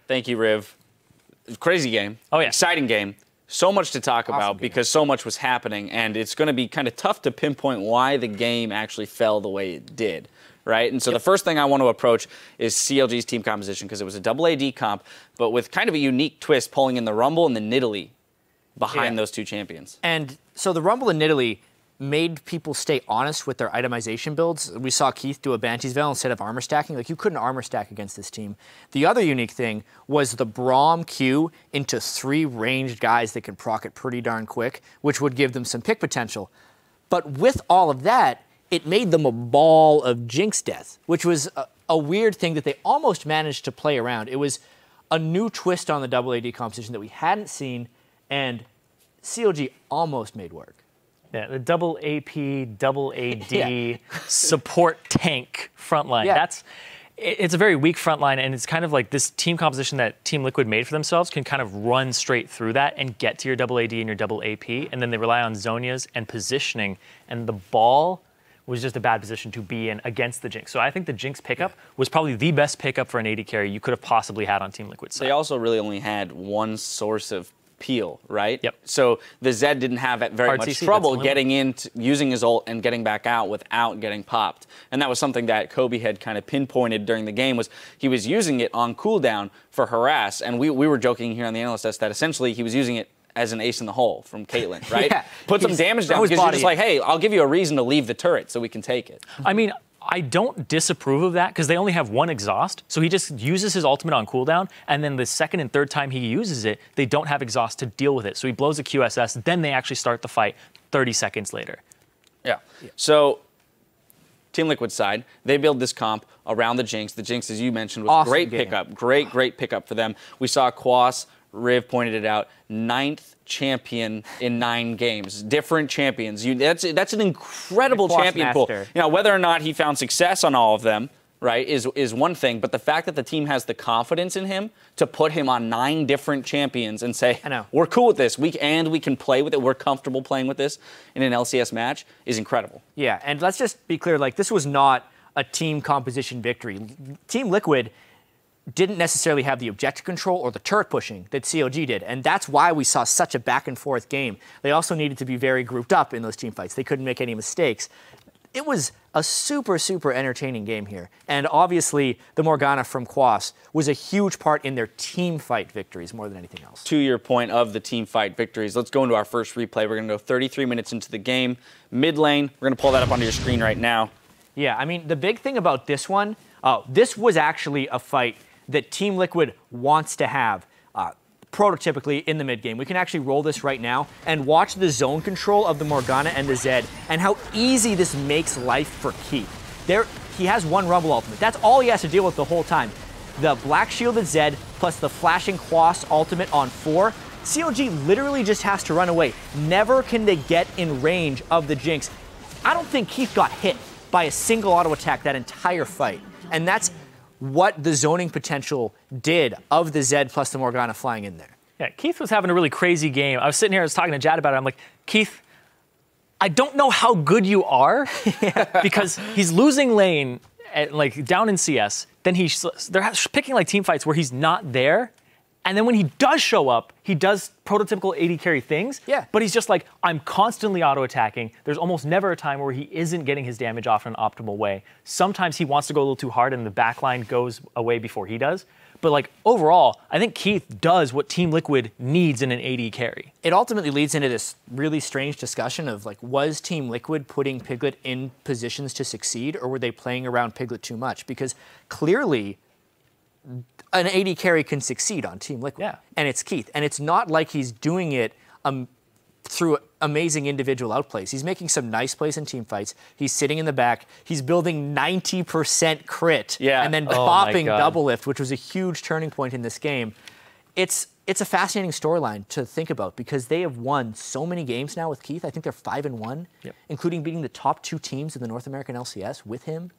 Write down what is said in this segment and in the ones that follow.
Thank you, Riv. Crazy game. Oh, yeah. Exciting game. So much to talk about because so much was happening, and it's going to be kind of tough to pinpoint why the game actually fell the way it did, right? And so the first thing I want to approach is CLG's team composition, because it was a double AD comp, but with kind of a unique twist, pulling in the Rumble and the Nidalee behind those two champions. And so the Rumble and Nidalee made people stay honest with their itemization builds. We saw Keith do a Banshee's Veil instead of armor stacking. Like, you couldn't armor stack against this team. The other unique thing was the Braum Q into 3 ranged guys that could proc it pretty darn quick, which would give them some pick potential. But with all of that, it made them a ball of Jinx death, which was a weird thing that they almost managed to play around. It was a new twist on the double AD composition that we hadn't seen, and CLG almost made work. Yeah, the double AP, double AD support tank front line. It's a very weak front line, and it's kind of like this team composition that Team Liquid made for themselves can kind of run straight through that and get to your double AD and your double AP, and then they rely on Zhonya's and positioning, and the ball was just a bad position to be in against the Jinx. So I think the Jinx pickup was probably the best pickup for an AD carry you could have possibly had on Team Liquid's side. They also really only had one source of peel, right? Yep. So the Zed didn't have very much trouble getting in, using his ult and getting back out without getting popped. And that was something that Kobe had kind of pinpointed during the game, was he was using it on cooldown for harass. And we were joking here on the analyst desk that essentially he was using it as an ace in the hole from Caitlyn, right? Put some damage down because you're just like, hey, I'll give you a reason to leave the turret so we can take it. I mean, I don't disapprove of that because they only have one exhaust. So he just uses his ultimate on cooldown, and then the second and third time he uses it, they don't have exhaust to deal with it. So he blows a QSS, then they actually start the fight 30 seconds later. Yeah. So Team Liquid side, they build this comp around the Jinx. The Jinx, as you mentioned, was a great pickup. Great pickup for them. We saw Quas, Riv pointed it out, 9th champion in 9 games. Different champions. That's an incredible champion pool. You know, whether or not he found success on all of them, right, is one thing. But the fact that the team has the confidence in him to put him on 9 different champions and say, we're cool with this, we can play with it, we're comfortable playing with this in an LCS match, is incredible. Yeah, and let's just be clear, like, this was not a team composition victory. Team Liquid didn't necessarily have the objective control or the turret pushing that CLG did, and that's why we saw such a back-and-forth game. They also needed to be very grouped up in those team fights. They couldn't make any mistakes. It was a super, super entertaining game here, and obviously the Morgana from Quas was a huge part in their team fight victories more than anything else. To your point of the team fight victories, let's go into our first replay. We're going to go 33 minutes into the game. Mid lane, we're going to pull that up onto your screen right now. Yeah, I mean, the big thing about this one, this was actually a fight that Team Liquid wants to have prototypically in the mid game. We can actually roll this right now and watch the zone control of the Morgana and the Zed and how easy this makes life for Keith. He has one Rumble ultimate. That's all he has to deal with the whole time. The Black Shielded Zed plus the flashing Quas ultimate on 4. CLG literally just has to run away. Never can they get in range of the Jinx. I don't think Keith got hit by a single auto attack that entire fight. And that's what the zoning potential did of the Zed plus the Morgana flying in there. Yeah, Keith was having a really crazy game. I was sitting here, I was talking to Jad about it. I'm like, Keith, I don't know how good you are because he's losing lane like down in CS. Then they're picking like team fights where he's not there. And then when he does show up, he does prototypical AD carry things. Yeah. But he's just like, I'm constantly auto-attacking. There's almost never a time where he isn't getting his damage off in an optimal way. Sometimes he wants to go a little too hard and the backline goes away before he does. But like overall, I think Keith does what Team Liquid needs in an AD carry. It ultimately leads into this really strange discussion of like, was Team Liquid putting Piglet in positions to succeed, or were they playing around Piglet too much? Because clearly an AD carry can succeed on Team Liquid, and it's Keith. And it's not like he's doing it through amazing individual outplays. He's making some nice plays in team fights. He's sitting in the back. He's building 90% crit, and then bopping double lift, which was a huge turning point in this game. It's a fascinating storyline to think about because they have won so many games now with Keith. I think they're 5-1, including beating the top 2 teams in the North American LCS with him.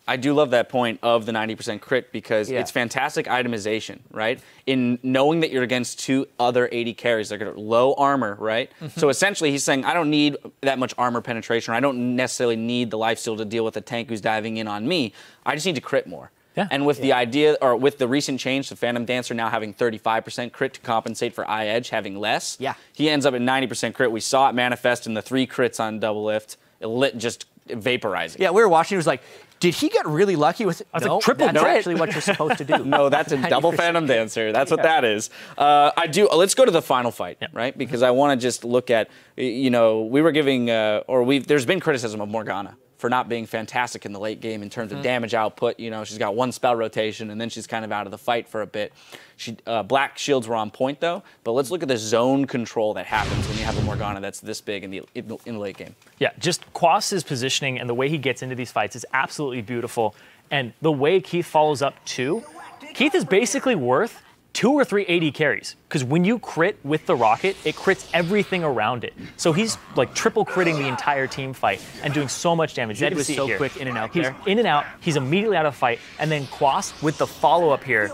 I do love that point of the 90% crit because it's fantastic itemization, right? In knowing that you're against 2 other AD carries, they're low armor, right? So essentially he's saying, I don't need that much armor penetration, or I don't necessarily need the lifesteal to deal with a tank who's diving in on me. I just need to crit more. Yeah. And with the idea, or with the recent change, the Phantom Dancer now having 35% crit to compensate for Eye Edge having less, he ends up at 90% crit. We saw it manifest in the 3 crits on double lift. It lit just vaporizing. Yeah, we were watching. It was like, did he get really lucky with it? No, triple that's crit. actually what you're supposed to do. No, that's a double Phantom Dancer. That's what that is. Let's go to the final fight, right? Because I want to just look at, we were giving, there's been criticism of Morgana for not being fantastic in the late game in terms of damage output. She's got 1 spell rotation, and then she's kind of out of the fight for a bit. Black shields were on point, though, but let's look at the zone control that happens when you have a Morgana that's this big in the late game. Yeah, just Quas's positioning and the way he gets into these fights is absolutely beautiful. And the way Keith follows up, too, Keith is basically worth 2 or 3 AD carries, because when you crit with the rocket, it crits everything around it. So he's like triple critting the entire team fight and doing so much damage. Zed was so quick in and out there. He's in and out. He's immediately out of fight. And then Quas with the follow-up here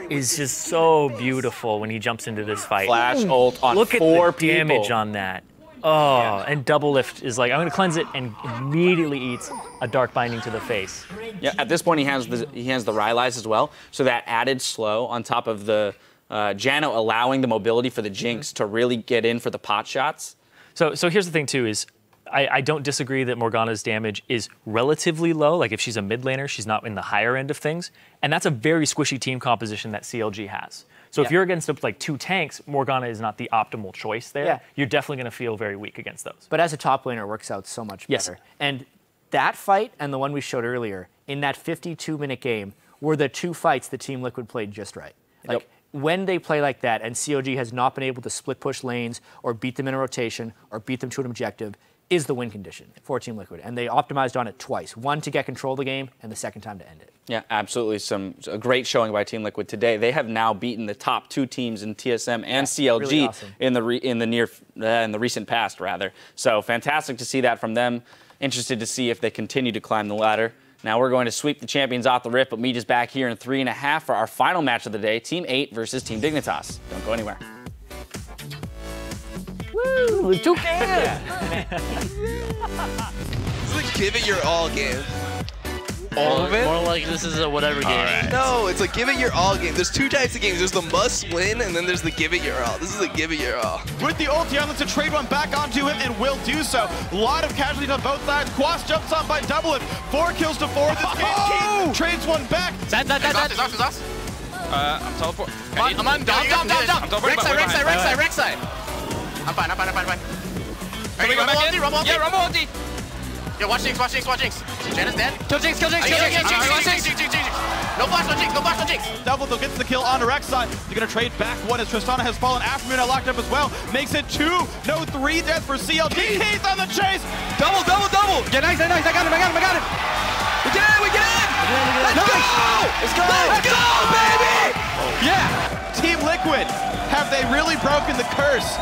is just so beautiful when he jumps into this fight. Flash ult on 4 Look at the damage people. on that. Oh, and double lift is like, I'm going to cleanse it, and immediately eats a dark binding to the face. Yeah, at this point he has the Rylai's as well, so that added slow on top of the Jano allowing the mobility for the Jinx to really get in for the pot shots. So here's the thing too is, I don't disagree that Morgana's damage is relatively low. Like if she's a mid laner, she's not in the higher end of things, and that's a very squishy team composition that CLG has. So if you're against like 2 tanks, Morgana is not the optimal choice there. Yeah. You're definitely going to feel very weak against those. But as a top laner, it works out so much better. And that fight and the one we showed earlier, in that 52-minute game, were the 2 fights that Team Liquid played just right. Like, when they play like that, and CLG has not been able to split push lanes or beat them in a rotation or beat them to an objective, is the win condition for Team Liquid. And they optimized on it twice. One to get control of the game, and the second time to end it. Yeah, absolutely. A great showing by Team Liquid today. They have now beaten the top 2 teams in TSM and CLG really awesome. in the recent past, rather. So fantastic to see that from them. Interested to see if they continue to climb the ladder. Now we're going to sweep the champions off the Rift, but meet us back here in 3.5 for our final match of the day, Team 8 versus Team Dignitas. Don't go anywhere. Woo! Toucan! It's like give it your all game. All of it? More like this is a whatever game. Right. No, it's like give it your all game. There's 2 types of games. There's the must win, and then there's the give it your all. This is a give it your all. With the ulti on, let's trade one back onto him and will do so. A lot of casualties on both sides. Quas jumps on by double it. 4 kills to 4 this game. Keith trades one back. Zed. I'm teleport. I'm on. Down. Rec side. I'm fine. Can we go back in? Yeah, Rumble ulti. Yeah, watch Jinx. Janna's dead. Kill Jinx. No flash on Jinx. Double though gets the kill on Rek'Sai. They're going to trade back one as Tristana has fallen. Aftermoon locked up as well. Makes it 2. No 3 deaths for CLG. Keith on the chase. Double. Yeah, nice. I got him. We get in. Let's go, baby. Yeah. Team Liquid, have they really broken the curse